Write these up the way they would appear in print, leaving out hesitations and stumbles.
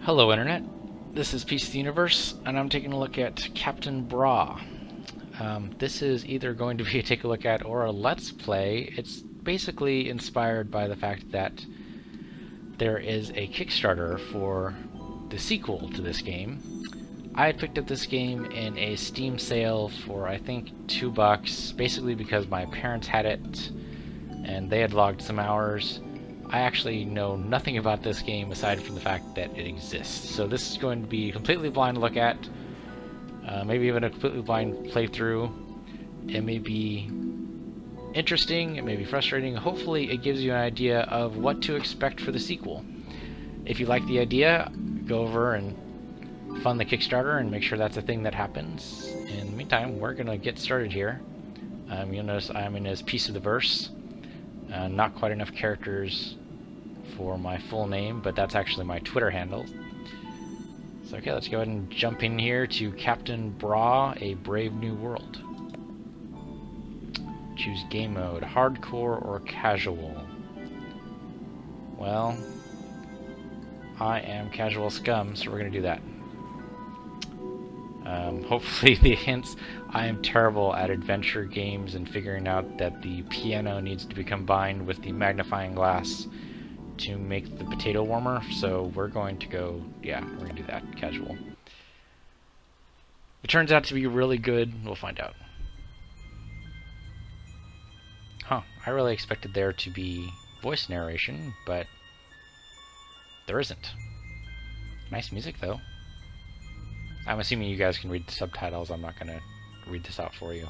Hello Internet, this is Peace of the Universe, and I'm taking a look at Kaptain Brawe. This is either going to be a take a look at or a let's play. It's basically inspired by the fact that there is a Kickstarter for the sequel to this game. I had picked up this game in a Steam sale for I think $2, basically because my parents had it and they had logged some hours. I actually know nothing about this game aside from the fact that it exists. So this is going to be a completely blind look at, maybe even a completely blind playthrough. It may be interesting, it may be frustrating. Hopefully it gives you an idea of what to expect for the sequel. If you like the idea, go over and fund the Kickstarter and make sure that's a thing that happens. In the meantime, we're going to get started here. You'll notice I'm in his piece of the verse. Not quite enough characters for my full name, but that's actually my Twitter handle. So okay, let's go ahead and jump in here to Kaptain Brawe, A Brave New World. Choose game mode, hardcore or casual. Well, I am casual scum, so we're going to do that. Hopefully the hints. I am terrible at adventure games and figuring out that the piano needs to be combined with the magnifying glass to make the potato warmer, so we're going to go, yeah, we're going to do that, casual. If it turns out to be really good, we'll find out. Huh, I really expected there to be voice narration, but there isn't. Nice music, though. I'm assuming you guys can read the subtitles. I'm not going to read this out for you.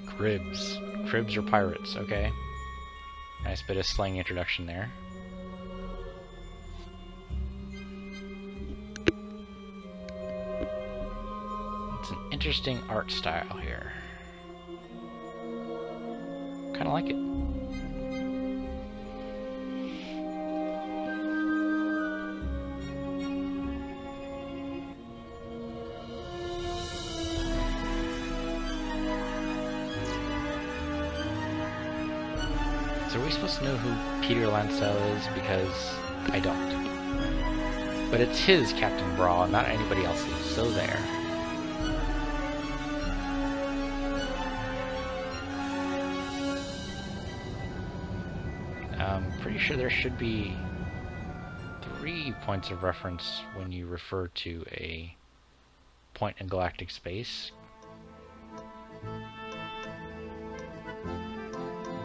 Cribs. Cribs are pirates, okay. Nice bit of slang introduction there. It's an interesting art style here. Kinda like it. So are we supposed to know who Peter Lancel is? Because I don't. But it's his Kaptain Brawe, not anybody else's, so there. I'm pretty sure there should be 3 points of reference when you refer to a point in galactic space.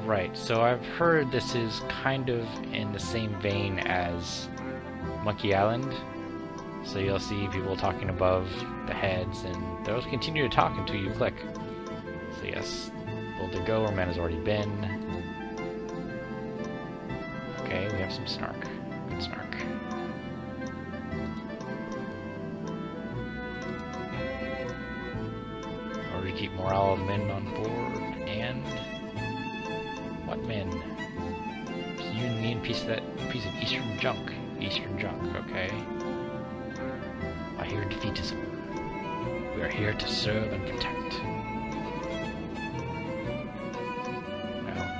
Right, so I've heard this is kind of in the same vein as Monkey Island. So you'll see people talking above the heads, and those continue to talk until you click. So yes, Boulder Go, where man has already been. Okay, we have some snark. Good snark. In order to keep morale of men on board, and... what men? You and me and piece of Eastern junk. Eastern junk, okay. I hear defeatism. We are here to serve and protect.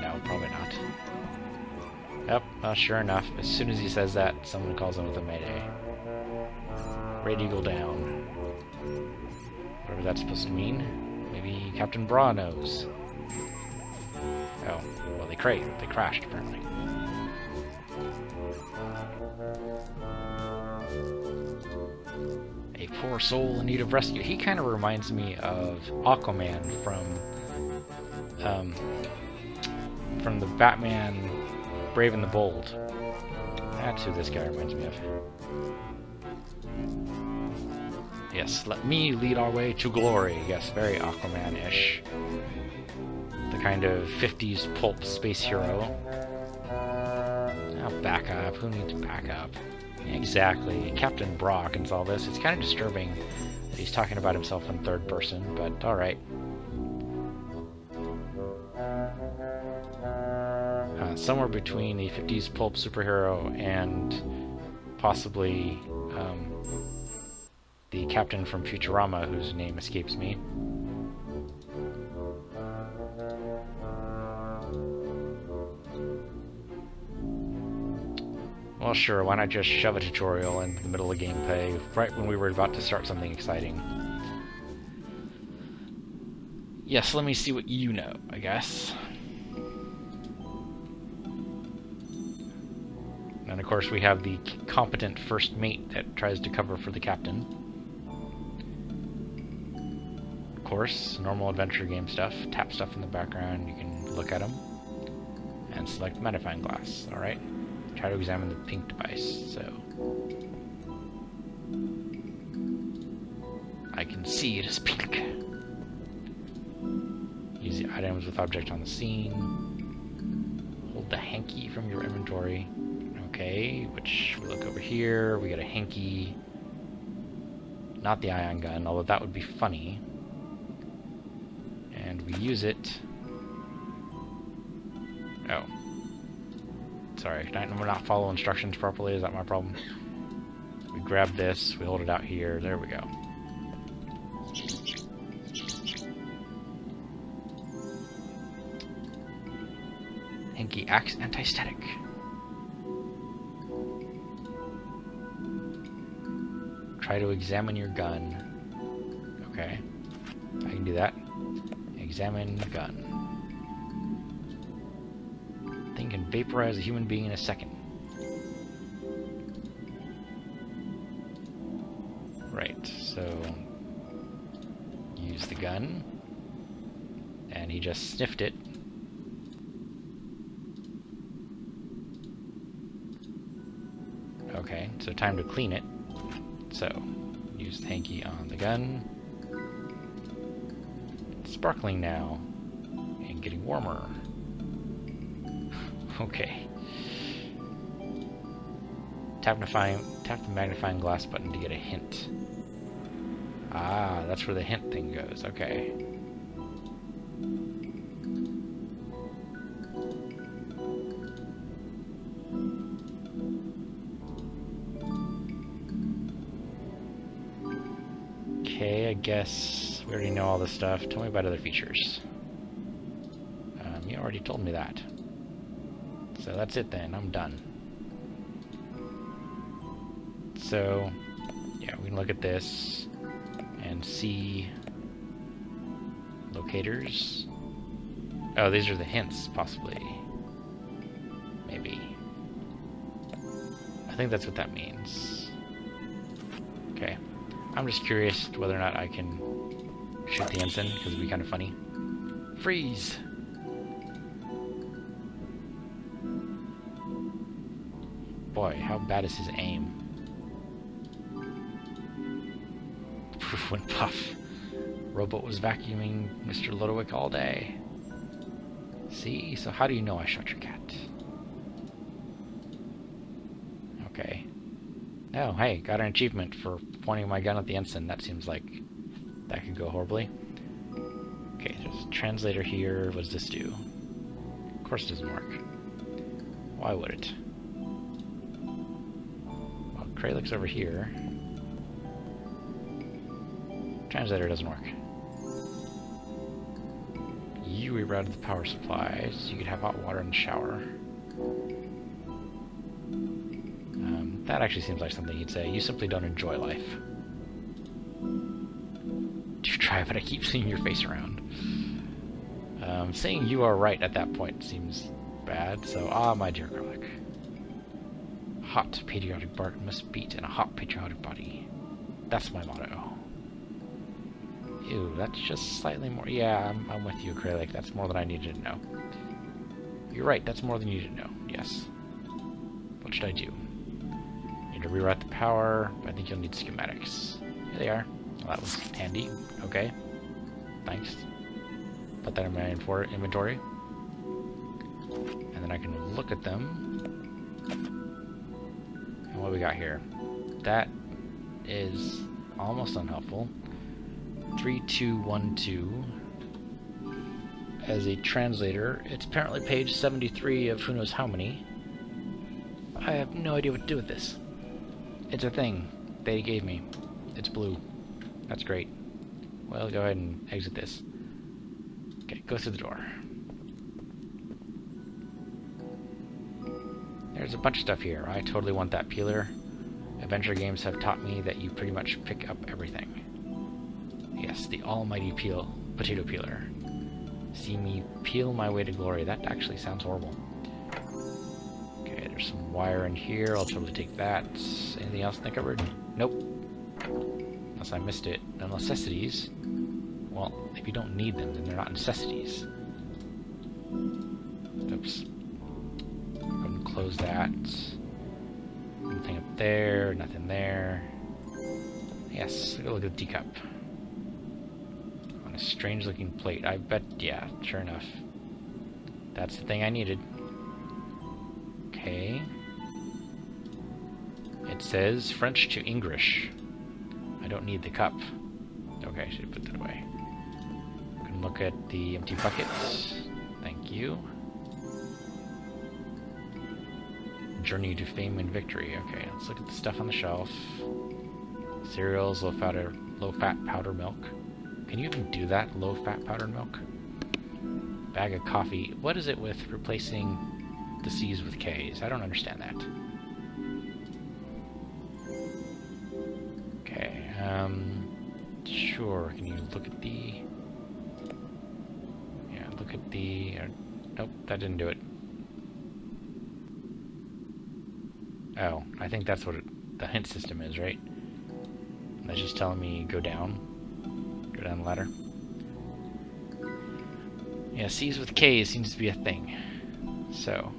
No, probably not. Yep, sure enough, as soon as he says that, someone calls him with a mayday. Red Eagle down. Whatever that's supposed to mean. Maybe Kaptain Brawe knows. Oh, well, they crashed, apparently. A poor soul in need of rescue. He kind of reminds me of Aquaman from the Batman Brave and the Bold. That's who this guy reminds me of. Yes, let me lead our way to glory. Yes, very Aquaman-ish. The kind of 50s pulp space hero. Now back up. Who needs backup? Yeah, exactly. Kaptain Brawe can solve this. It's kind of disturbing that he's talking about himself in third person, but alright. Somewhere between a 50s pulp superhero and possibly the captain from Futurama, whose name escapes me. Well, sure, why not just shove a tutorial into the middle of gameplay, right when we were about to start something exciting? Yes, let me see what you know, I guess. And of course we have the competent first mate that tries to cover for the captain. Of course, normal adventure game stuff. Tap stuff in the background, you can look at them. And select magnifying glass, alright? Try to examine the pink device, so... I can see it is pink. Use the items with object on the scene. Hold the hanky from your inventory. Okay, which we look over here, we get a hanky. Not the ion gun, although that would be funny. And we use it. Oh. Sorry, we're not following instructions properly, is that my problem? We grab this, we hold it out here, there we go. Hanky acts anti-static. Try to examine your gun. Okay, I can do that. Examine gun. Thing can vaporize a human being in a second. Right, so use the gun, and he just sniffed it. Okay, so time to clean it. So, use the hanky on the gun. It's sparkling now, and getting warmer. Okay. Tap the magnifying glass button to get a hint. Ah, that's where the hint thing goes. Okay. Okay, I guess we already know all this stuff. Tell me about other features. You already told me that. So that's it then, I'm done. So, yeah, we can look at this and see locators. Oh, these are the hints, possibly. Maybe. I think that's what that means. Okay. I'm just curious whether or not I can shoot the ensign, because it'd be kind of funny. Freeze! Boy, how bad is his aim? Proof went puff. Robot was vacuuming Mr. Lodowick all day. See? So how do you know I shot your cat? Okay. Oh, hey, got an achievement for pointing my gun at the ensign. That seems like that could go horribly. Okay, there's a translator here. What does this do? Of course it doesn't work. Why would it? Well, Kralich's over here. Translator doesn't work. You rerouted the power supplies. You could have hot water in the shower. That actually seems like something he'd say. You simply don't enjoy life. You try, but I keep seeing your face around. Saying you are right at that point seems bad, so my dear Kralich. Hot patriotic bark must beat in a hot patriotic body. That's my motto. Ew, that's just slightly more. Yeah, I'm with you, Kralich. That's more than I needed to know. You're right, that's more than you needed to know. Yes. What should I do? Need to reroute the power. I think you'll need schematics. Here they are. Well, that was handy. Okay. Thanks. Put that in my inventory. And then I can look at them. And what we got here? That is almost unhelpful. 3212. As a translator, it's apparently page 73 of who knows how many. I have no idea what to do with this. It's a thing they gave me. It's blue. That's great. Well, go ahead and exit this. Okay, go through the door. There's a bunch of stuff here. I totally want that peeler. Adventure games have taught me that you pretty much pick up everything. Yes, the almighty potato peeler. See me peel my way to glory. That actually sounds horrible. Okay, there's some wire in here. I'll totally take that. Anything else in the cupboard? Nope. Unless I missed it. No necessities. Well, if you don't need them, then they're not necessities. Oops. Go ahead and close that. Nothing up there, nothing there. Yes, look at the teacup. On a strange looking plate. I bet, yeah, sure enough. That's the thing I needed. Okay. It says French to English. I don't need the cup. Okay, I should put that away. We can look at the empty buckets. Thank you. Journey to fame and victory. Okay, let's look at the stuff on the shelf. Cereals, low-fat powdered milk. Can you even do that? Low-fat powdered milk? Bag of coffee. What is it with replacing the C's with K's? I don't understand that. Okay, sure. Can you look at the... Yeah, look at the... nope, that didn't do it. Oh, I think that's what the hint system is, right? That's just telling me go down the ladder. Yeah, C's with K's seems to be a thing. So,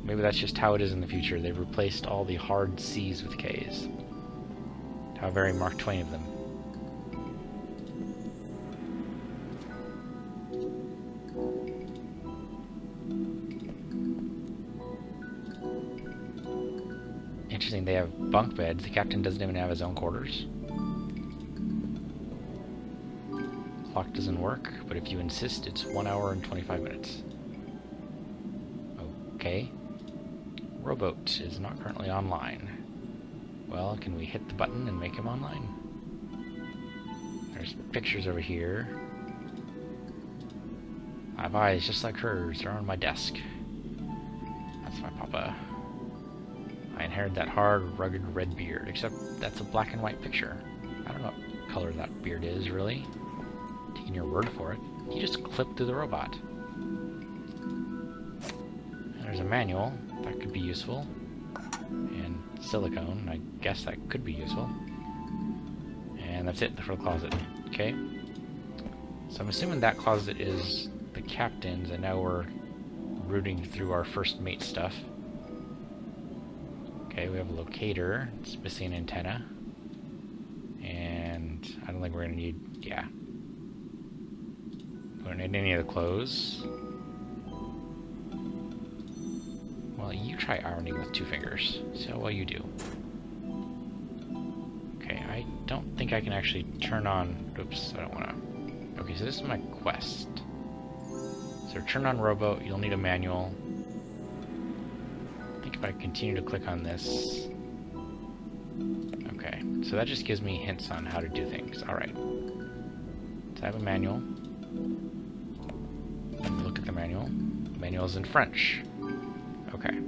maybe that's just how it is in the future. They've replaced all the hard C's with K's. How very Mark Twain of them. Interesting, they have bunk beds. The captain doesn't even have his own quarters. Clock doesn't work, but if you insist, it's 1 hour and 25 minutes. Okay. Rowboat is not currently online. Well, can we hit the button and make him online? There's pictures over here. I have eyes just like hers. They're on my desk. That's my papa. I inherited that hard, rugged red beard, except that's a black and white picture. I don't know what color that beard is, really. Taking your word for it. You just clip through the robot. And there's a manual. That could be useful. And silicone. I guess that could be useful. And that's it for the closet. Okay. So I'm assuming that closet is the captain's, and now we're rooting through our first mate stuff. Okay, we have a locator. It's missing an antenna. And I don't think we're gonna need, yeah. We don't need any of the clothes. Well, you try ironing with 2 fingers. See how well you do. Okay, I don't think I can actually turn on... Oops, I don't want to... Okay, so this is my quest. So turn on rowboat, you'll need a manual. I think if I continue to click on this... Okay, so that just gives me hints on how to do things. Alright. So I have a manual. Look at the manual. The manual is in French. Okay.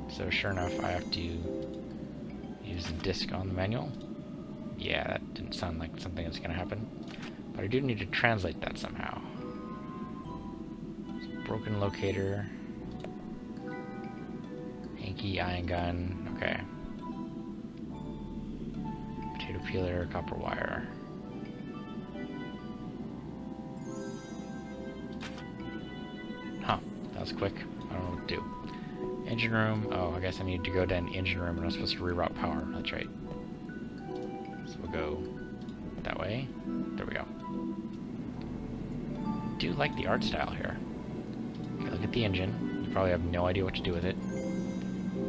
So sure enough, I have to use the disc on the manual. Yeah, that didn't sound like something that's going to happen. But I do need to translate that somehow. Broken locator. Hanky, iron gun. Okay. Potato peeler, copper wire. Huh, that was quick. I don't know what to do. Engine room. Oh, I guess I need to go down the engine room and I'm supposed to reroute power. That's right. So we'll go that way. There we go. I do like the art style here. Okay, look at the engine. You probably have no idea what to do with it.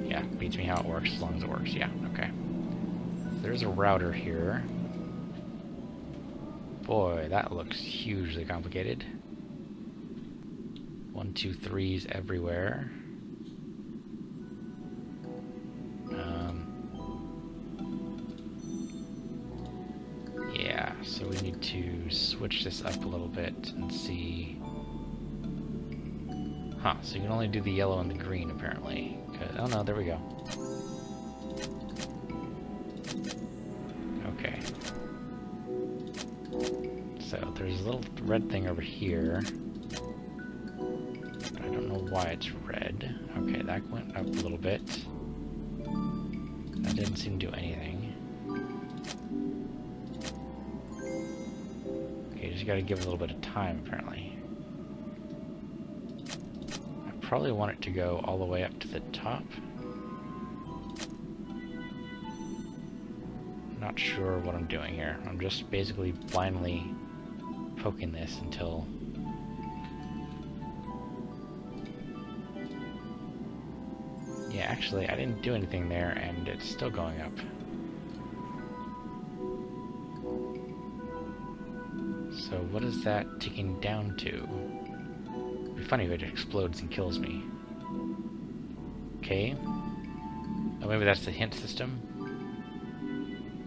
Yeah, beats me how it works as long as it works. Yeah, okay. There's a router here. Boy, that looks hugely complicated. 1, 2, 3s everywhere. Yeah, so we need to switch this up a little bit and see. Huh, so you can only do the yellow and the green, apparently. Oh no, there we go. Okay. So, there's a little red thing over here. I don't know why it's red. Okay, that went up a little bit. That didn't seem to do anything. Okay, just gotta give it a little bit of time, apparently. I probably want it to go all the way up to the top. Not sure what I'm doing here. I'm just basically blindly poking this until... Yeah, actually, I didn't do anything there, and it's still going up. So what is that ticking down to? It'd be funny if it explodes and kills me. Okay. Oh, maybe that's the hint system?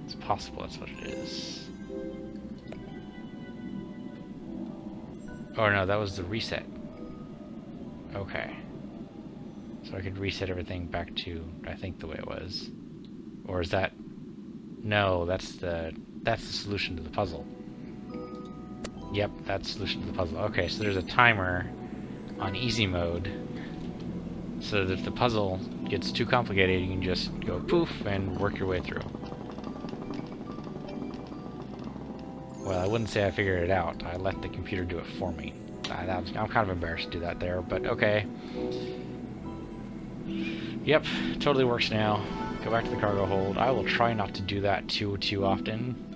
It's possible that's what it is. Oh no, that was the reset. Okay. So I could reset everything back to, I think, the way it was. Or is that... No, that's the solution to the puzzle. Yep, that's the solution to the puzzle. Okay, so there's a timer on easy mode, so that if the puzzle gets too complicated, you can just go poof and work your way through. Well, I wouldn't say I figured it out. I let the computer do it for me. I'm kind of embarrassed to do that there, but okay. Yep, totally works now. Go back to the cargo hold. I will try not to do that too often.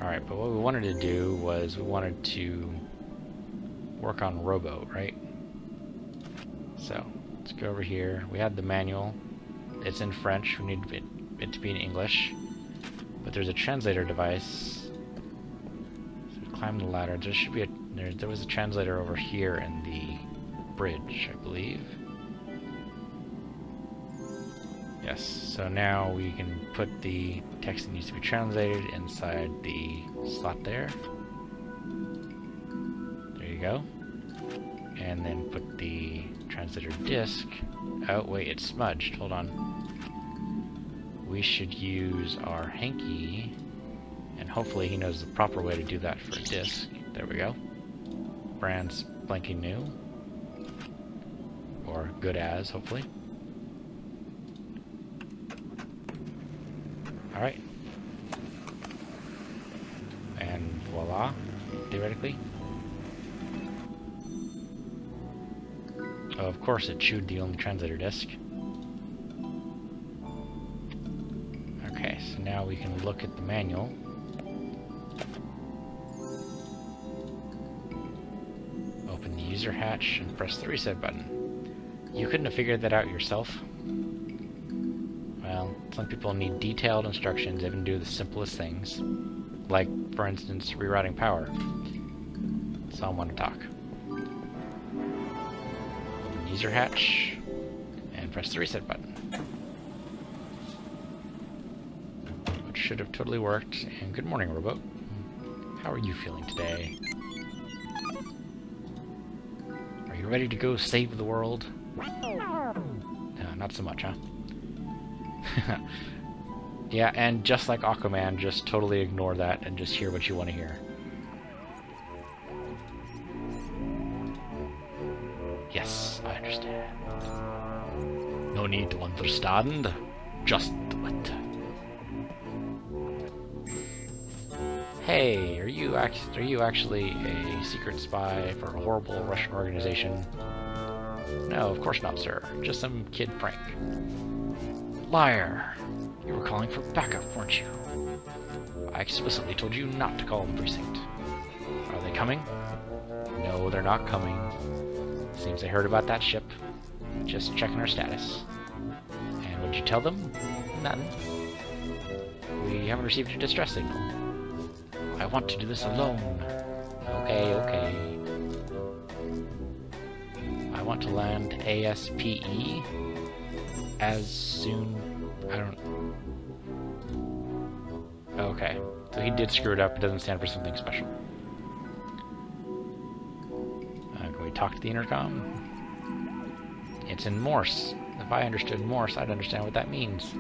Alright, but what we wanted to do was we wanted to work on rowboat, right? So, let's go over here. We had the manual. It's in French. We need it to be in English. But there's a translator device. So we climb the ladder. There should be there was a translator over here in the bridge, I believe. Yes, so now we can put the text that needs to be translated inside the slot there. There you go. And then put the translator disk. Oh, wait, it's smudged. Hold on. We should use our hanky, and hopefully he knows the proper way to do that for a disk. There we go. Brand's blanking new. Or good as, hopefully. Alright. And voila, theoretically. Oh, of course it chewed the only translator disk. Okay, so now we can look at the manual. Open the user hatch and press the reset button. You couldn't have figured that out yourself? Well, some people need detailed instructions even do the simplest things. Like, for instance, rerouting power. So I want to talk. Open the user hatch and press the reset button. Which should have totally worked. And good morning, rowboat. How are you feeling today? Are you ready to go save the world? No, not so much, huh? Yeah, and just like Aquaman, just totally ignore that and just hear what you want to hear. Yes, I understand. No need to understand. Just do it. Hey, are you actually a secret spy for a horrible Russian organization? No, of course not, sir. Just some kid prank. Liar! You were calling for backup, weren't you? I explicitly told you not to call the precinct. Are they coming? No, they're not coming. Seems they heard about that ship. Just checking our status. And what'd you tell them? None. We haven't received a distress signal. I want to do this alone. Okay, okay. I want to land ASPE as soon... I don't... Okay. So he did screw it up. It doesn't stand for something special. Can we talk to the intercom? It's in Morse. If I understood Morse, I'd understand what that means.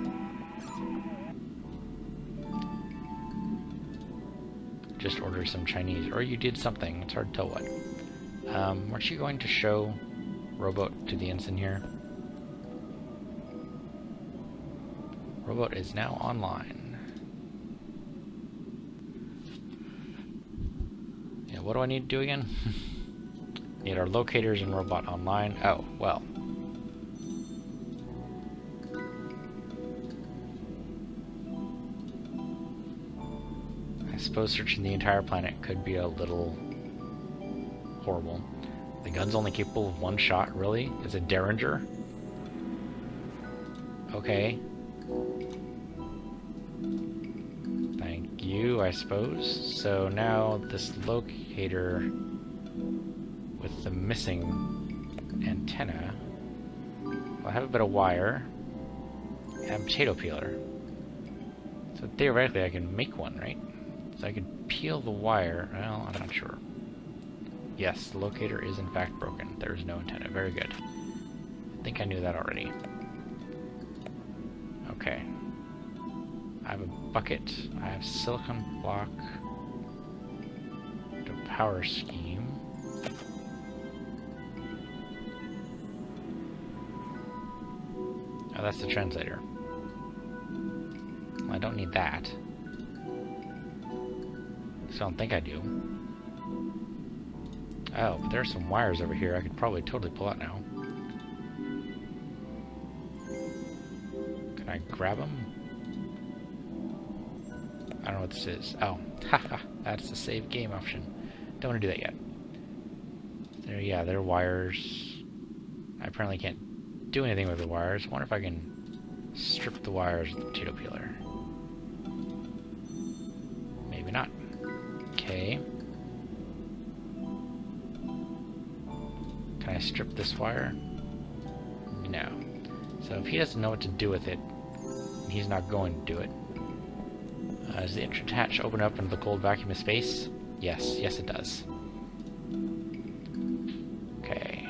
Just order some Chinese. Or you did something. It's hard to tell what. Weren't you going to show Rowboat to the ensign here? Rowboat is now online. Yeah, what do I need to do again? Need our locators and robot online. Oh, well. I suppose searching the entire planet could be a little horrible. The gun's only capable of one shot, really? Is it Derringer? Okay. Thank you, I suppose. So now this locator with the missing antenna. I'll have a bit of wire and a potato peeler. So theoretically I can make one, right? So I could peel the wire. Well, I'm not sure. Yes, the locator is in fact broken. There is no antenna. Very good. I think I knew that already. Okay. I have a bucket. I have silicon block. The power scheme. Oh, that's the translator. Well, I don't need that. So I don't think I do. Oh, but there are some wires over here I could probably totally pull out now. Can I grab them? I don't know what this is. Oh, haha, that's the save game option. Don't want to do that yet. There, yeah, there are wires. I apparently can't do anything with the wires. I wonder if I can strip the wires with the potato peeler. Maybe not. Okay. Can I strip this wire? No. So if he doesn't know what to do with it, he's not going to do it. Does the entry hatch open up into the cold vacuum of space? Yes. Yes, it does. Okay.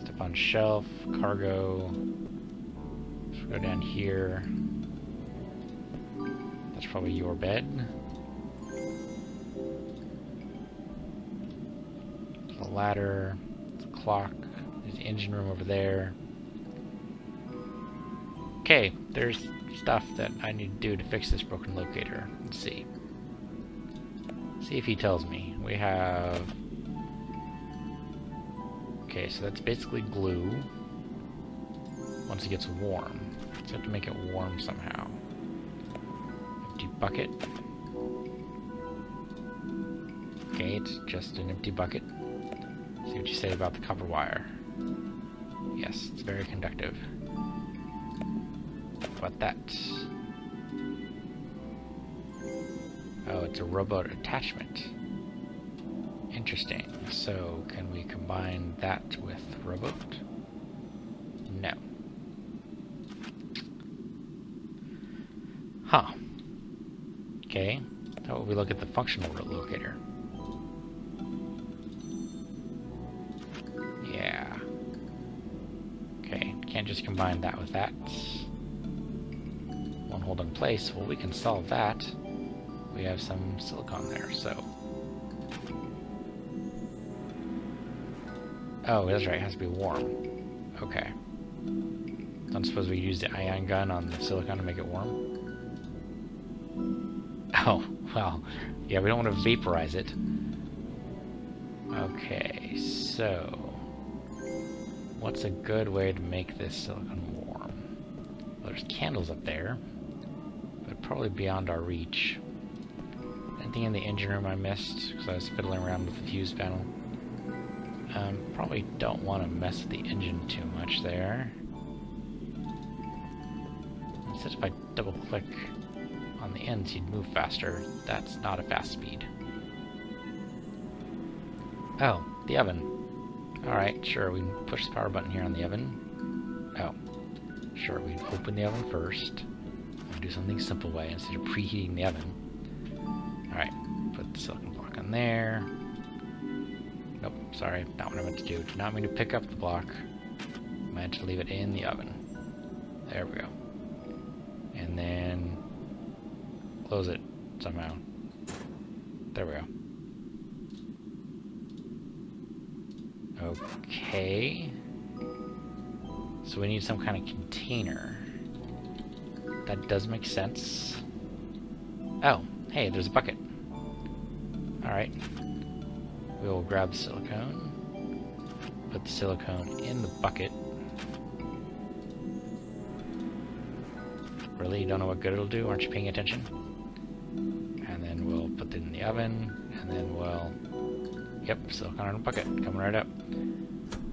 Step on shelf, cargo. Let's go down here. That's probably your bed. The ladder, the clock, there's the engine room over there. Okay, there's stuff that I need to do to fix this broken locator. Let's see. See if he tells me. We have... Okay, so that's basically glue. Once it gets warm. So I have to make it warm somehow. Empty bucket. Okay, it's just an empty bucket. See what you say about the copper wire. Yes, it's very conductive. What that? Oh, it's a rowboat attachment. Interesting. So, can we combine that with rowboat? No. Huh. Okay. How about we look at the functional locator? Yeah. Okay, can't just combine that with that. Won't hold in place. Well, we can solve that. We have some silicon there, so... Oh, that's right, it has to be warm. Okay. Don't suppose we use the ion gun on the silicon to make it warm? Oh, well, yeah, we don't want to vaporize it. Okay, so... What's a good way to make this silicon warm? Well, there's candles up there, but probably beyond our reach. Anything in the engine room I missed, because I was fiddling around with the fuse panel? Probably don't want to mess with the engine too much there. Instead, if I double-click on the ends, you'd move faster. That's not a fast speed. Oh, the oven. Alright, sure, we can push the power button here on the oven. Oh, sure, we open the oven first. do something simple way instead of preheating the oven. Alright, put the silicon block on there. Nope, sorry, not what I meant to do. Did not mean to pick up the block. I meant to leave it in the oven. There we go. And then close it somehow. There we go. Okay. So we need some kind of container. That does make sense. Oh, hey, there's a bucket. Alright. We'll grab the silicone. Put the silicone in the bucket. Really? You don't know what good it'll do? Aren't you paying attention? And then we'll put it in the oven. And then we'll... Yep, silicone in a bucket. Coming right up.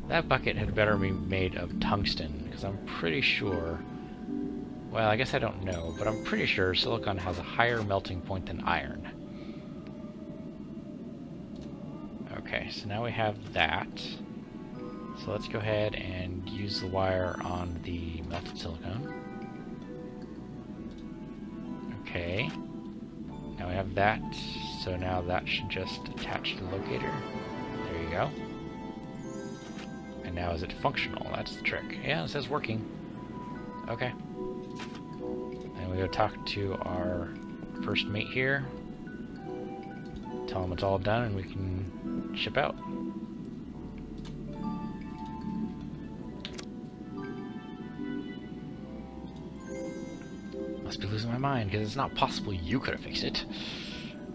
That bucket had better be made of tungsten, because I'm pretty sure... Well, I guess I don't know, but I'm pretty sure silicon has a higher melting point than iron. Okay, so now we have that. So let's go ahead and use the wire on the melted silicone. Okay. Now we have that, so now that should just attach to the locator. There you go. And now is it functional? That's the trick. Yeah, it says working. Okay. And we go talk to our first mate here. Tell him it's all done and we can ship out. Must be losing my mind because it's not possible you could have fixed it.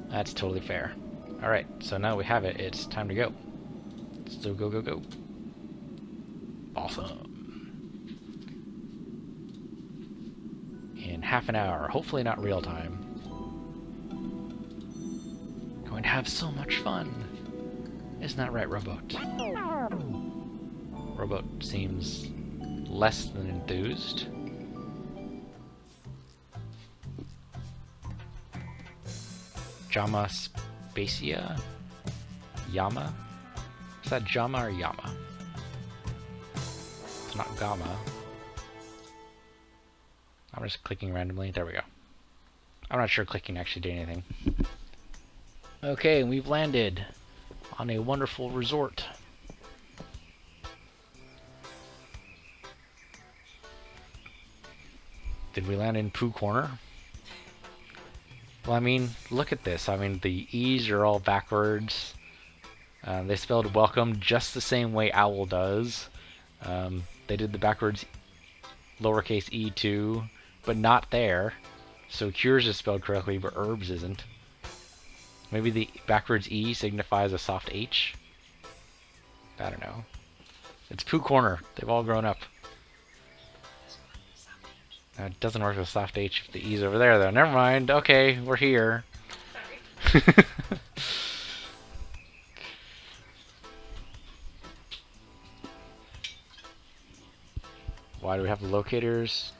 That's totally fair. Alright, so now we have it. It's time to go. So go, go, go. Awesome. In half an hour, hopefully not real time. Going to have so much fun. Isn't that right, Robot? Robot seems less than enthused. Jama Spacia? Yama? Is that Jama or Yama? It's not Gamma. I'm just clicking randomly. There we go. I'm not sure clicking actually did anything. Okay, we've landed on a wonderful resort. Did we land in Pooh Corner? Well, I mean, look at this. I mean, the E's are all backwards. They spelled welcome just the same way Owl does. They did the backwards lowercase e too, but not there. So Cures is spelled correctly, but Herbs isn't. Maybe the backwards E signifies a soft H? I don't know. It's Pooh Corner. They've all grown up. It doesn't work with soft H if the E's over there, though. Never mind. Okay, we're here. Sorry. Why do we have the locators?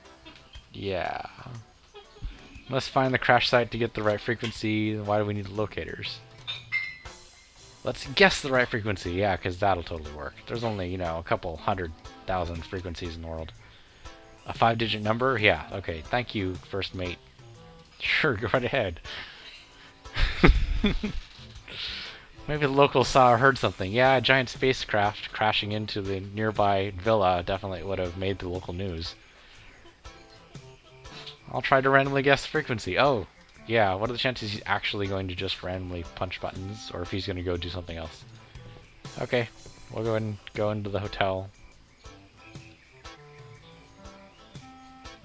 Yeah. Must find the crash site to get the right frequency. Why do we need the locators? Let's guess the right frequency. Yeah, because that'll totally work. There's only, you know, a couple 100,000 frequencies in the world. A 5-digit number? Yeah, okay. Thank you, first mate. Sure, go right ahead. Maybe the locals saw or heard something. Yeah, a giant spacecraft crashing into the nearby villa definitely would have made the local news. I'll try to randomly guess the frequency. Oh, yeah, what are the chances he's actually going to just randomly punch buttons, or if he's going to go do something else? Okay, we'll go ahead and go into the hotel.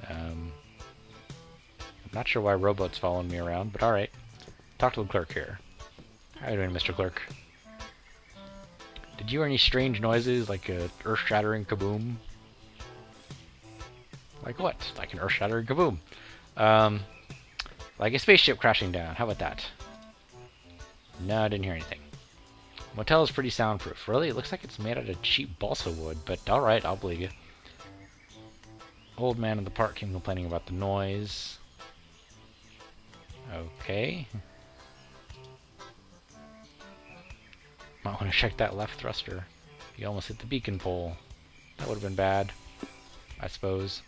I'm not sure why Robot's following me around, but alright. Talk to the clerk here. How are you doing, Mr. Clerk? Did you hear any strange noises, like a earth-shattering kaboom? Like what? Like an earth-shattering kaboom. Like a spaceship crashing down. How about that? No, I didn't hear anything. Motel is pretty soundproof. Really? It looks like it's made out of cheap balsa wood, but alright, I'll believe you. Old man in the park came complaining about the noise. Okay. Might want to check that left thruster. You almost hit the beacon pole. That would have been bad, I suppose.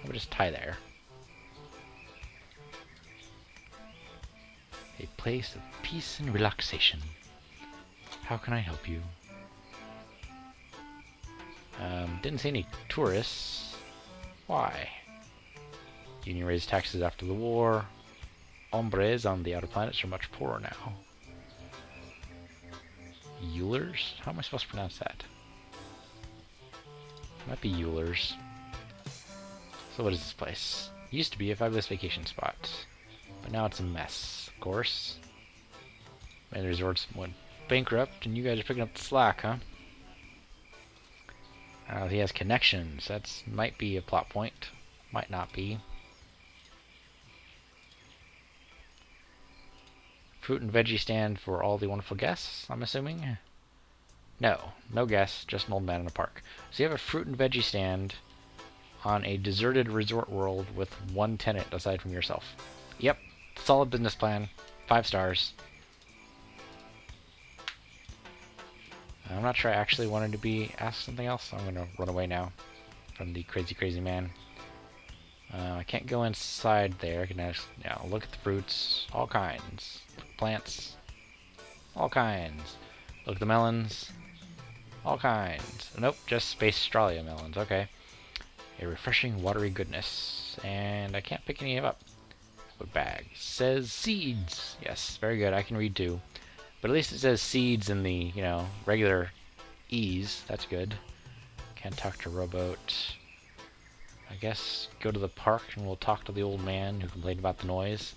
We'll just tie there. place of peace and relaxation. How can I help you? Didn't see any tourists. Why? Union raised taxes after the war. Hombres on the outer planets are much poorer now. Eulers? How am I supposed to pronounce that? Might be Eulers. So what is this place? Used to be a fabulous vacation spot, but now it's a mess, of course. And the resorts went bankrupt, and you guys are picking up the slack, huh? He has connections. That's might be a plot point. Might not be. Fruit and veggie stand for all the wonderful guests, I'm assuming? No. No guests, just an old man in a park. So you have a fruit and veggie stand on a deserted resort world with one tenant aside from yourself. Yep. Solid business plan. 5 stars. I'm not sure I actually wanted to be asked something else. I'm going to run away now from the crazy, crazy man. I can't go inside there. I can just, look at the fruits. All kinds. Plants. All kinds. Look at the melons. All kinds. Nope, just Space Australia melons. Okay. A refreshing, watery goodness. And I can't pick any of up. What bag? Says seeds. Yes, very good. I can read too. But at least it says seeds in the, regular E's. That's good. Can't talk to rowboat. I guess go to the park and we'll talk to the old man who complained about the noise.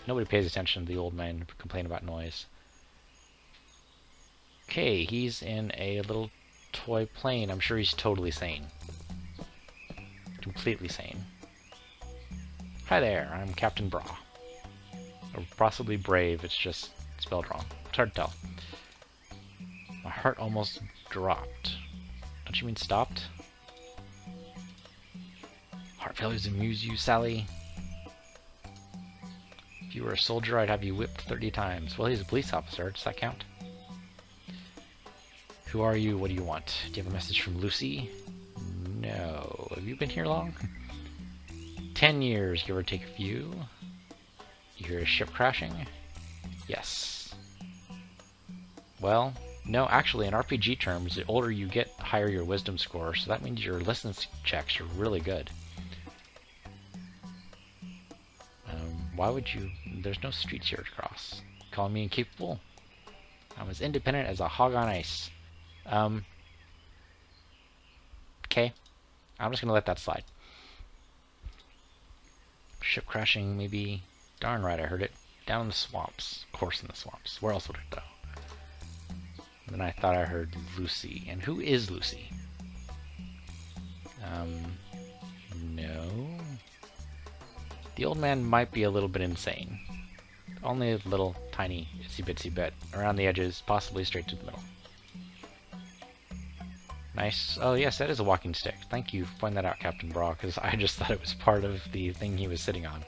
Nobody pays attention to the old man who complained about noise. Okay, he's in a little toy plane. I'm sure he's totally sane. Completely sane. Hi there, I'm Kaptain Brawe. Or possibly Brave, it's just spelled wrong. It's hard to tell. My heart almost dropped. Don't you mean stopped? Heart failures amuse you, Sally. If you were a soldier, I'd have you whipped 30 times. Well, he's a police officer. Does that count? Who are you? What do you want? Do you have a message from Lucy? No. Have you been here long? 10 years, give or take a few. You hear a ship crashing? Yes. Well, no, actually, in RPG terms, the older you get, the higher your wisdom score, so that means your listen checks are really good. Why would you... There's no streets here to cross. Calling me incapable? I'm as independent as a hog on ice. Okay. I'm just gonna let that slide. Ship crashing, maybe... Darn right, I heard it. Down in the swamps. Of course in the swamps. Where else would it go? And then I thought I heard Lucy. And who is Lucy? No. The old man might be a little bit insane. Only a little tiny itsy bitsy bit. Around the edges, possibly straight to the middle. Nice. Oh yes, that is a walking stick. Thank you for pointing that out, Kaptain Brawe, because I just thought it was part of the thing he was sitting on.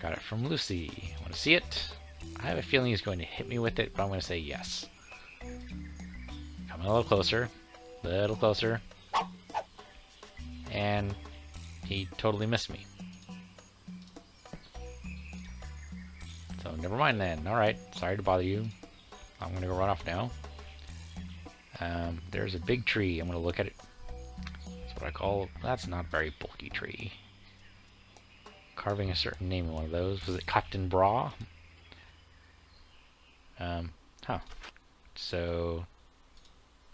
Got it from Lucy. Want to see it? I have a feeling he's going to hit me with it, but I'm going to say yes. Coming a little closer. Little closer. And he totally missed me. So never mind then. Alright, sorry to bother you. I'm going to go run off now. There's a big tree. I'm going to look at it. That's what I call... That's not a very bulky tree. Carving a certain name in one of those. Was it Kaptain Brawe? Huh. So...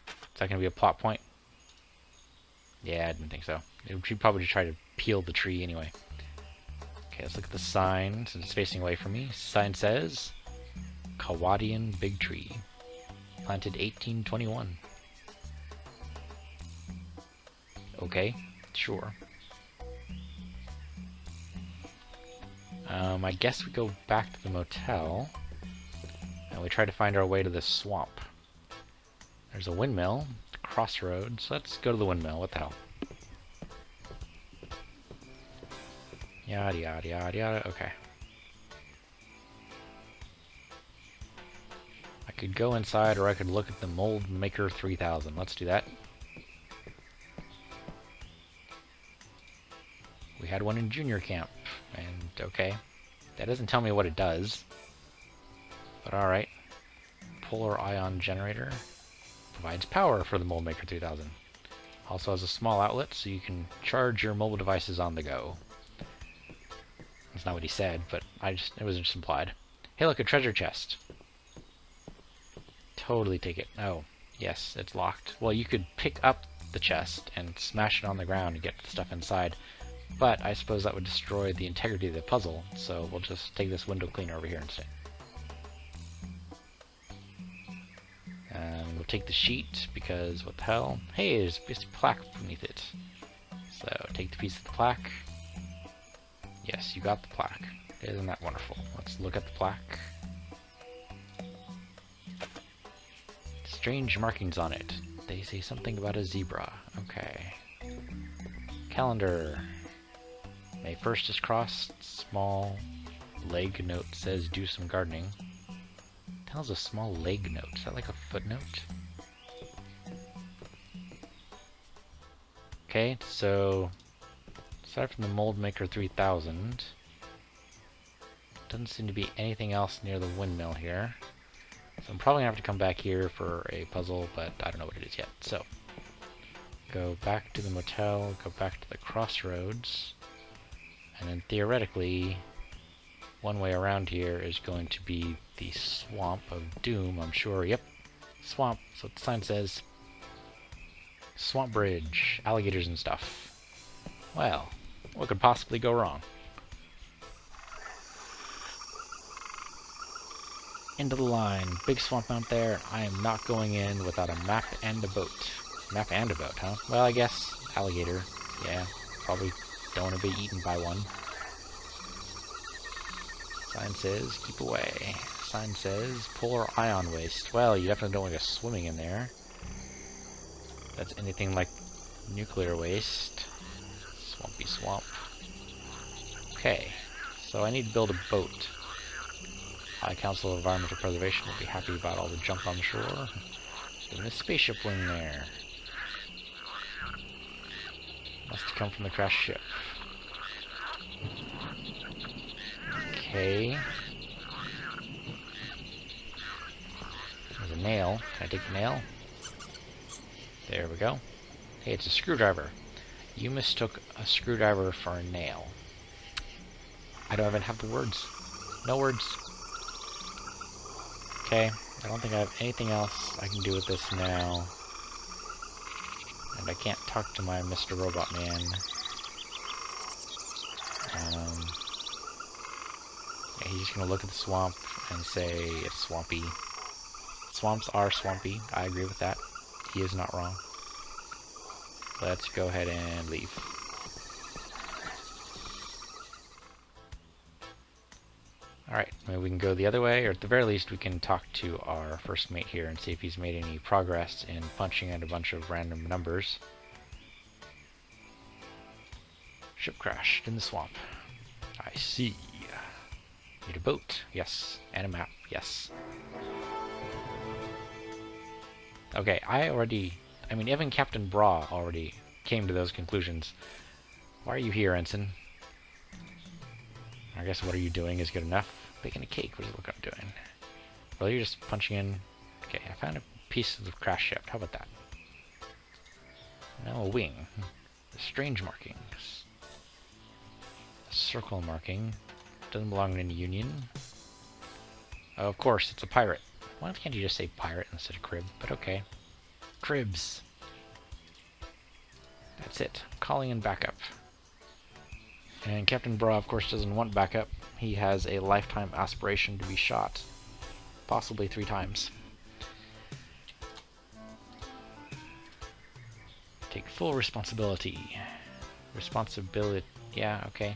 Is that going to be a plot point? Yeah, I didn't think so. It should probably try to peel the tree anyway. Okay, let's look at the sign, since it's facing away from me. Sign says... Kawadian Big Tree. Planted 1821. Okay, sure. I guess we go back to the motel, and we try to find our way to this swamp. There's a windmill, crossroads. Let's go to the windmill. What the hell? Yada yada yada yada. Okay. I could go inside, or I could look at the Mold Maker 3000. Let's do that. We had one in junior camp, and okay. That doesn't tell me what it does. but alright. Polar ion generator. Provides power for the Mold Maker 3000. Also has a small outlet, so you can charge your mobile devices on the go. That's not what he said, but it was just implied. Hey, look, a treasure chest. Totally take it. Oh, yes, it's locked. Well, you could pick up the chest and smash it on the ground and get the stuff inside, but I suppose that would destroy the integrity of the puzzle, so we'll just take this window cleaner over here instead. And we'll take the sheet, because what the hell? Hey, there's a plaque beneath it. So, take the piece of the plaque. Yes, you got the plaque. Isn't that wonderful? Let's look at the plaque. Strange markings on it. They say something about a zebra. Okay. Calendar. May 1st is crossed. Small leg note says do some gardening. What the hell's a small leg note? Is that like a footnote? Okay, so aside from the Mold Maker 3000, doesn't seem to be anything else near the windmill here. So I'm probably gonna have to come back here for a puzzle, but I don't know what it is yet. So go back to the motel, go back to the crossroads, and then theoretically one way around here is going to be the Swamp of Doom, I'm sure. Yep, swamp. So the sign says Swamp Bridge, alligators and stuff. Well, what could possibly go wrong? Into the line. Big swamp out there. I am not going in without a map and a boat. Map and a boat, huh? Well, I guess alligator. Yeah, probably don't want to be eaten by one. Sign says keep away. Sign says polar ion waste. Well, you definitely don't want to go swimming in there. That's anything like nuclear waste. Swampy swamp. Okay, so I need to build a boat. High Council of Environmental Preservation will be happy about all the junk on the shore. There's a spaceship wing there. Must have come from the crashed ship. Okay. There's a nail. Can I take the nail? There we go. Hey, it's a screwdriver. You mistook a screwdriver for a nail. I don't even have the words. No words. Okay, I don't think I have anything else I can do with this now. And I can't talk to my Mr. Robot Man. Yeah, he's just gonna look at the swamp and say it's swampy. Swamps are swampy, I agree with that. He is not wrong. Let's go ahead and leave. Alright, maybe we can go the other way, or at the very least we can talk to our first mate here and see if he's made any progress in punching in a bunch of random numbers. Ship crashed in the swamp. I see. Need a boat, yes. And a map, yes. Okay, even Kaptain Brawe already came to those conclusions. Why are you here, Ensign? I guess what are you doing is good enough. Baking a cake, what is it look I'm doing? Well, you're just punching in. Okay, I found a piece of the crash ship. How about that? Now a wing. Strange markings. A circle marking. Doesn't belong in any union. Oh, of course, it's a pirate. Why can't you just say pirate instead of crib? But okay. Cribs. That's it. Calling in backup. And Kaptain Brawe, of course, doesn't want backup. He has a lifetime aspiration to be shot. Possibly 3 times. Take full responsibility. Responsibility. Yeah, okay.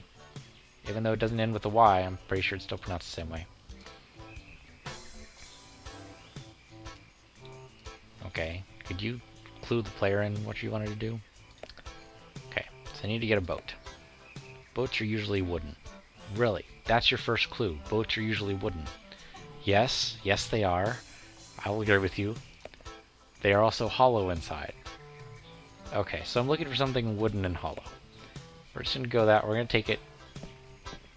Even though it doesn't end with a Y, I'm pretty sure it's still pronounced the same way. Okay. Could you clue the player in what you wanted to do? Okay. So I need to get a boat. Boats are usually wooden. Really? That's your first clue. Boats are usually wooden. Yes, yes they are. I will agree with you. They are also hollow inside. Okay, so I'm looking for something wooden and hollow. We're just gonna go that. We're gonna take it.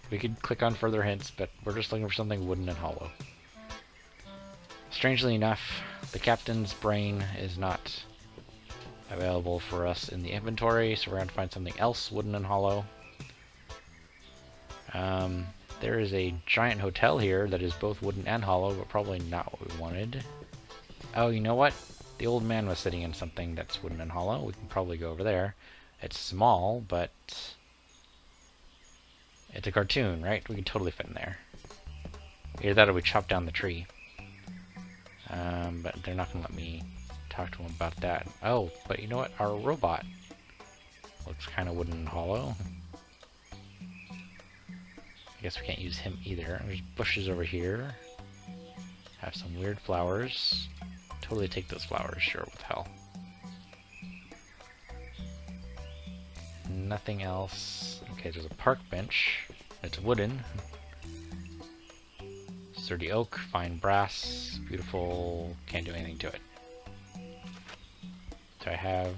We could click on further hints, but we're just looking for something wooden and hollow. Strangely enough, the captain's brain is not available for us in the inventory, so we're going to find something else wooden and hollow. There is a giant hotel here that is both wooden and hollow, but probably not what we wanted. Oh, you know what? The old man was sitting in something that's wooden and hollow. We can probably go over there. It's small, but it's a cartoon, right? We can totally fit in there. Either that or we chop down the tree. But they're not going to let me talk to him about that. Oh, but you know what? Our robot looks kind of wooden and hollow. I guess we can't use him either. There's bushes over here. Have some weird flowers. Totally take those flowers, sure, what the hell. Nothing else. Okay, there's a park bench. It's wooden. Sturdy oak, fine brass, beautiful, can't do anything to it. So I have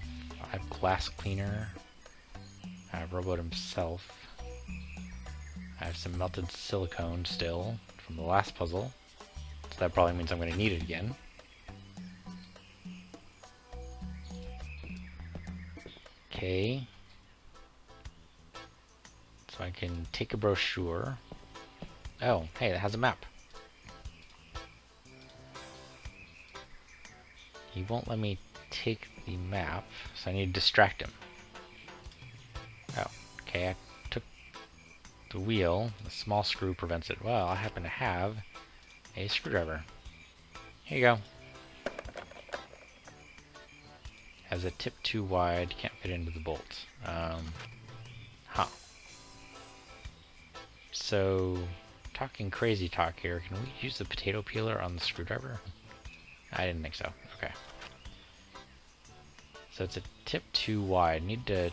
glass cleaner. I have Robot himself. I have some melted silicone still from the last puzzle. So that probably means I'm going to need it again. Okay. So I can take a brochure. Oh, hey, that has a map. He won't let me take the map, so I need to distract him. Oh, okay, I took the wheel. The small screw prevents it. Well, I happen to have a screwdriver. Here you go. Has a tip too wide, can't fit into the bolt. Huh. So, talking crazy talk here, can we use the potato peeler on the screwdriver? I didn't think so. Okay. So it's a tip too wide. Need to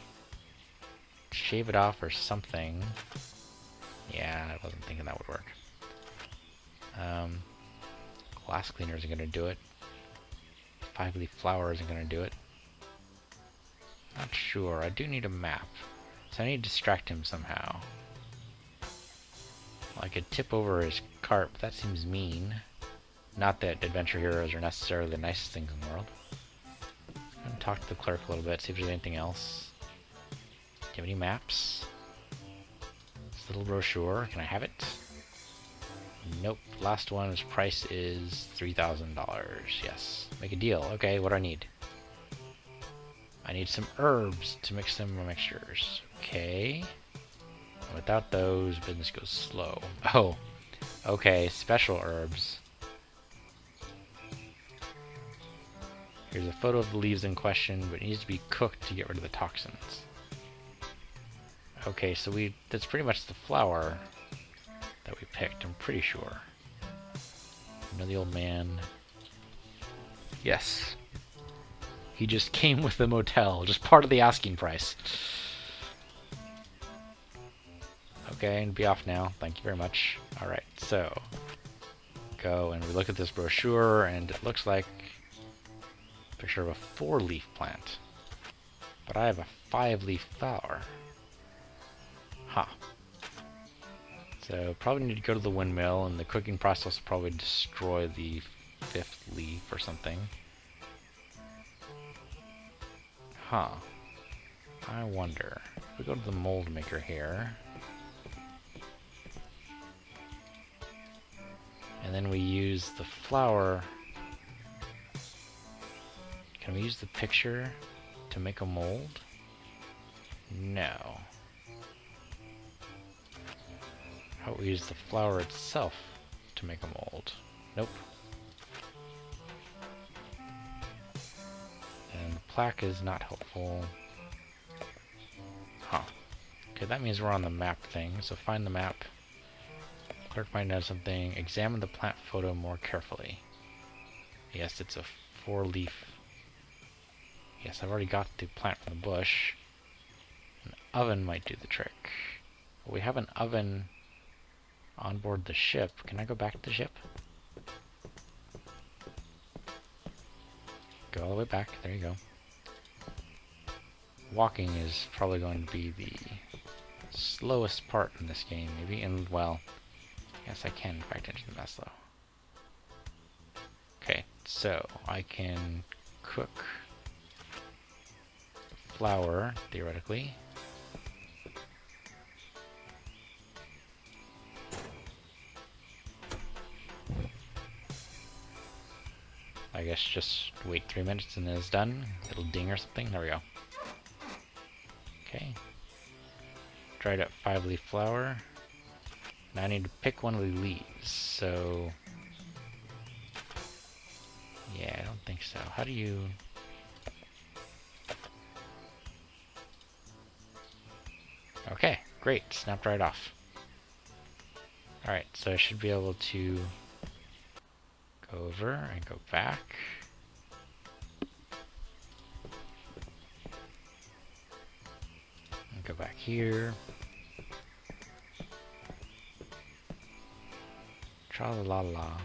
shave it off or something. Yeah, I wasn't thinking that would work. Glass cleaner isn't going to do it. 5-leaf flower isn't going to do it. Not sure. I do need a map. So I need to distract him somehow. I could tip over his cart, but that seems mean. Not that adventure heroes are necessarily the nicest things in the world. I'm going to talk to the clerk a little bit, see if there's anything else. Do you have any maps? This little brochure, can I have it? Nope. Last one, his price is $3,000. Yes. Make a deal. Okay, what do I need? I need some herbs to mix some mixtures. Okay. Without those, business goes slow. Oh. Okay, special herbs. Here's a photo of the leaves in question, but it needs to be cooked to get rid of the toxins. Okay, so that's pretty much the flower that we picked, I'm pretty sure. You know the old man? Yes. He just came with the motel, just part of the asking price. Okay, and be off now. Thank you very much. Alright, so go and we look at this brochure, and it looks like a picture of a 4-leaf plant. But I have a 5-leaf flower. Huh. So probably need to go to the windmill, and the cooking process will probably destroy the 5th leaf or something. Huh. I wonder. If we go to the mold maker here, and then we use the flour. Can we use the picture to make a mold? No. How about we use the flour itself to make a mold? Nope. And the plaque is not helpful. Huh. Okay, that means we're on the map thing, so find the map. Clerk might know something. Examine the plant photo more carefully. Yes, it's a 4-leaf. Yes, I've already got the plant from the bush. An oven might do the trick. Well, we have an oven on board the ship. Can I go back to the ship? Go all the way back. There you go. Walking is probably going to be the slowest part in this game, maybe. And, well, yes, I can back into the mess, though. so I can cook flour, theoretically. I guess just wait 3 minutes and then it's done. It'll ding or something. There we go. Okay. Dried up 5-leaf flour. Now I need to pick one of the leaves, so... yeah, I don't think so. How do you... okay, great. Snapped right off. Alright, so I should be able to go over and go back. And go back here. Tra-la-la-la.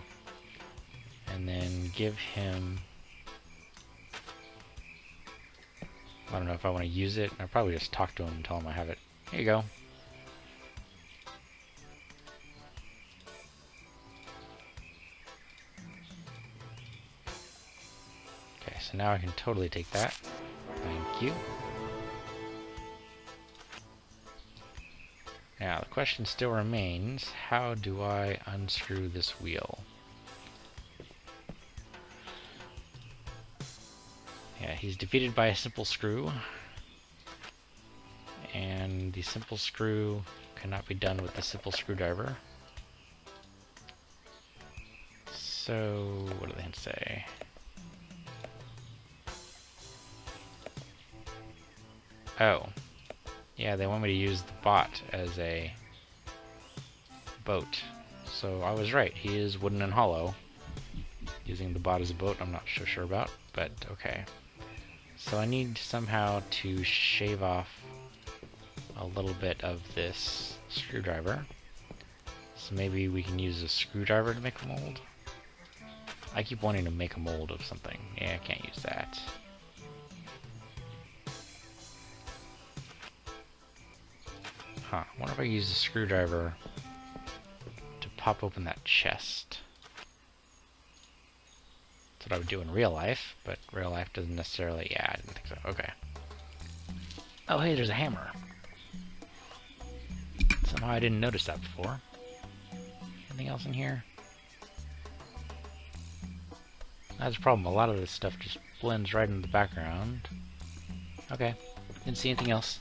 And then give him... I don't know if I want to use it. I'll probably just talk to him and tell him I have it. Here you go. Okay, so now I can totally take that. Thank you. Now, the question still remains, how do I unscrew this wheel? Yeah, he's defeated by a simple screw. And the simple screw cannot be done with the simple screwdriver. So, what do they say? Oh. Yeah, they want me to use the bot as a boat. So I was right, he is wooden and hollow. Using the bot as a boat, I'm not so sure about, but okay. So I need somehow to shave off a little bit of this screwdriver. So maybe we can use a screwdriver to make a mold? I keep wanting to make a mold of something. Yeah, I can't use that. Huh, I wonder if I use a screwdriver to pop open that chest. That's what I would do in real life, but real life doesn't necessarily... yeah, I didn't think so. Okay. Oh, hey, there's a hammer. Somehow I didn't notice that before. Anything else in here? That's the problem. A lot of this stuff just blends right into the background. Okay. Didn't see anything else.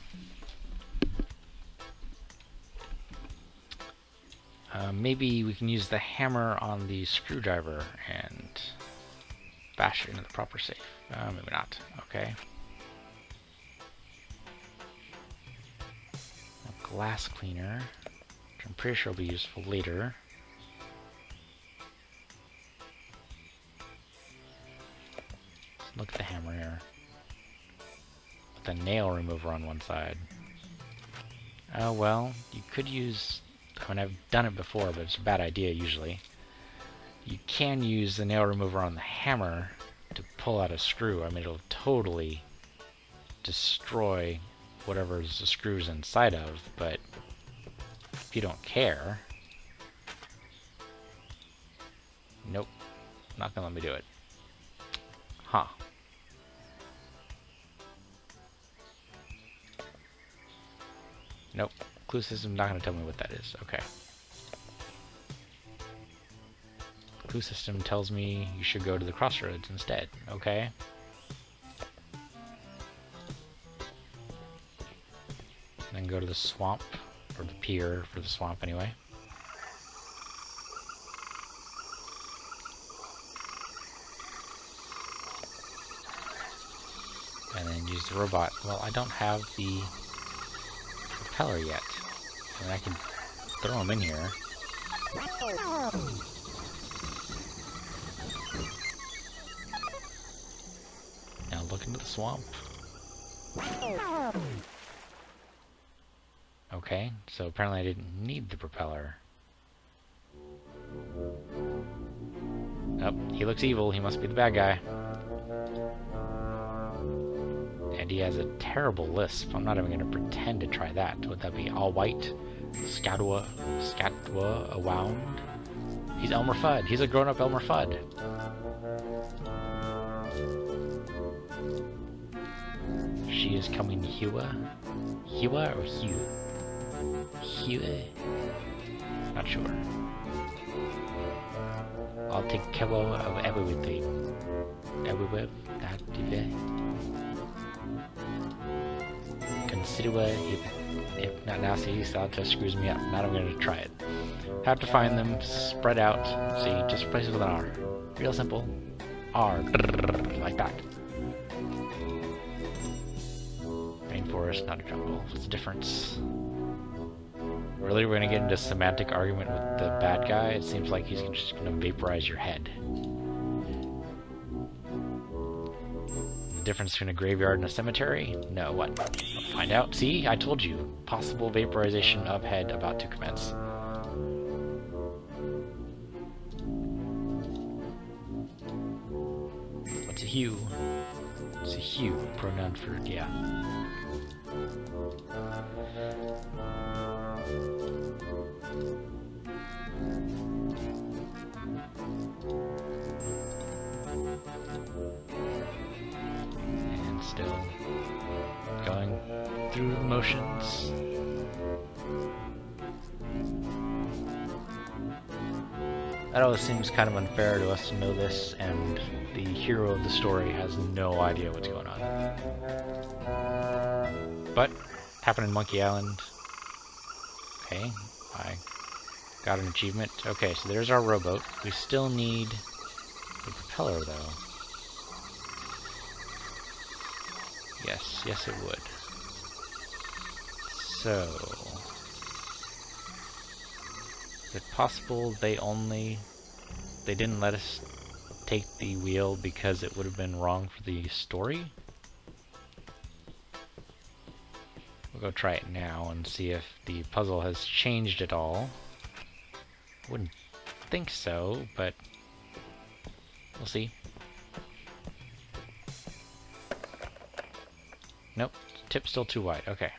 Maybe we can use the hammer on the screwdriver and bash it into the proper safe. Maybe not. Okay. A glass cleaner, which I'm pretty sure will be useful later. Let's look at the hammer here. With the nail remover on one side. Oh well, you could use... I mean, I've done it before, but it's a bad idea usually. You can use the nail remover on the hammer to pull out a screw. I mean, it'll totally destroy whatever the screw's inside of, but if you don't care... nope, not gonna let me do it. Huh. Nope. Clue system not going to tell me what that is. Okay. Clue system tells me you should go to the crossroads instead. Okay. Then go to the swamp, or the pier for the swamp anyway. And then use the robot. Well, I don't have the propeller yet. I mean, I can throw him in here. Now look into the swamp. Okay, so apparently I didn't need the propeller. Oh, he looks evil. He must be the bad guy. And he has a terrible lisp. I'm not even going to pretend to try that. Would that be all white? Scatua, a wound? He's Elmer Fudd. He's a grown-up Elmer Fudd. She is coming Hua? Hua or Hugh? Hua? Not sure. I'll take care of everything. Everywhere. Consider if not now, see, that just screws me up. Now I'm going to try it. Have to find them, spread out. See, just replace it with an R. Real simple. R. Like that. Rainforest, not a jungle. What's the difference? Really, we're going to get into a semantic argument with the bad guy? It seems like he's just going to vaporize your head. The difference between a graveyard and a cemetery? No, what? Find out. See? I told you. Possible vaporization of head about to commence. What's a hue? It's a hue. Pronoun for, yeah. And still going through the motions. That always seems kind of unfair to us to know this, and the hero of the story has no idea what's going on. But, happened in Monkey Island. Okay, I got an achievement. Okay, so there's our rowboat. We still need the propeller, though. Yes, yes it would. So... is it possible they didn't let us take the wheel because it would have been wrong for the story? We'll go try it now and see if the puzzle has changed at all. Wouldn't think so, but we'll see. Nope, tip's still too wide. Okay.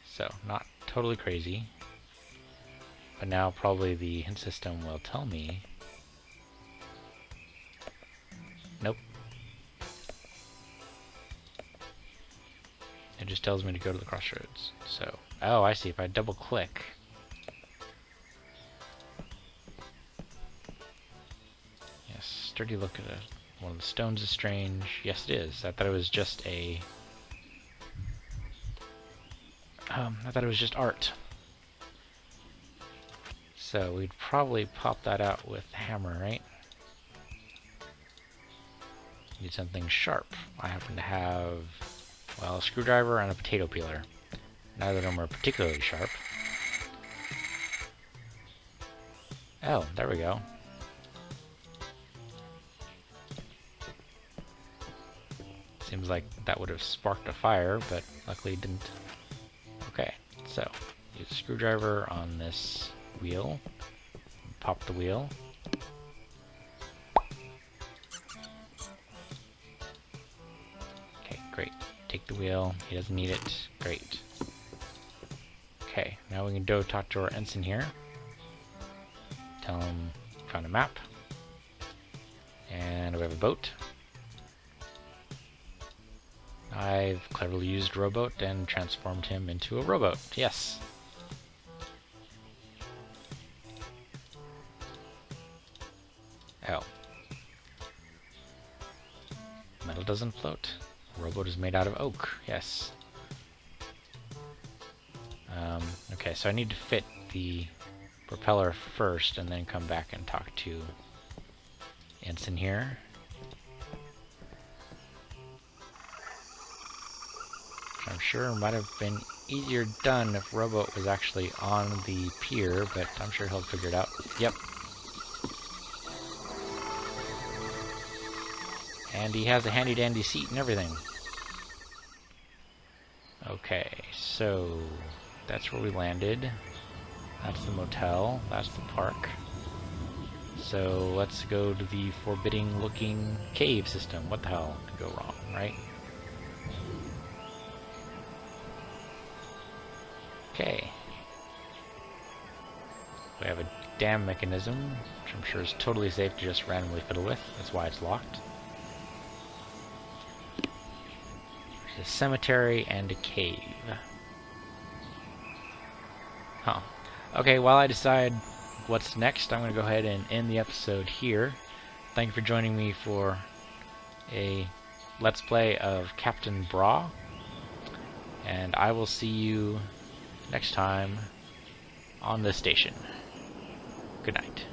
So, not totally crazy. But now probably the hint system will tell me. Nope. It just tells me to go to the crossroads. So, oh, I see. If I double click. Yes, sturdy look at one of the stones is strange. Yes, it is. I thought it was just a... I thought it was just art. So we'd probably pop that out with the hammer, right? Need something sharp. I happen to have, well, a screwdriver and a potato peeler. Neither of them are particularly sharp. Oh, there we go. Seems like that would have sparked a fire, but luckily it didn't. Okay, so use a screwdriver on this wheel. Pop the wheel. Okay, great. Take the wheel. He doesn't need it. Great. Okay, now we can go talk to our ensign here. Tell him found a map. And we have a boat. I've cleverly used rowboat and transformed him into a rowboat. Yes. Oh. Metal doesn't float. Rowboat is made out of oak. Yes. Okay, so I need to fit the propeller first and then come back and talk to Ensign here. I'm sure might have been easier done if Rowboat was actually on the pier, but I'm sure he'll figure it out. Yep. And he has a handy-dandy seat and everything. Okay, so that's where we landed. That's the motel. That's the park. So let's go to the forbidding-looking cave system. What the hell could go wrong, right? Okay. We have a dam mechanism, which I'm sure is totally safe to just randomly fiddle with. That's why it's locked. There's a cemetery and a cave. Huh. Okay, while I decide what's next, I'm going to go ahead and end the episode here. Thank you for joining me for a Let's Play of Kaptain Brawe. And I will see you next time on this station. Good night.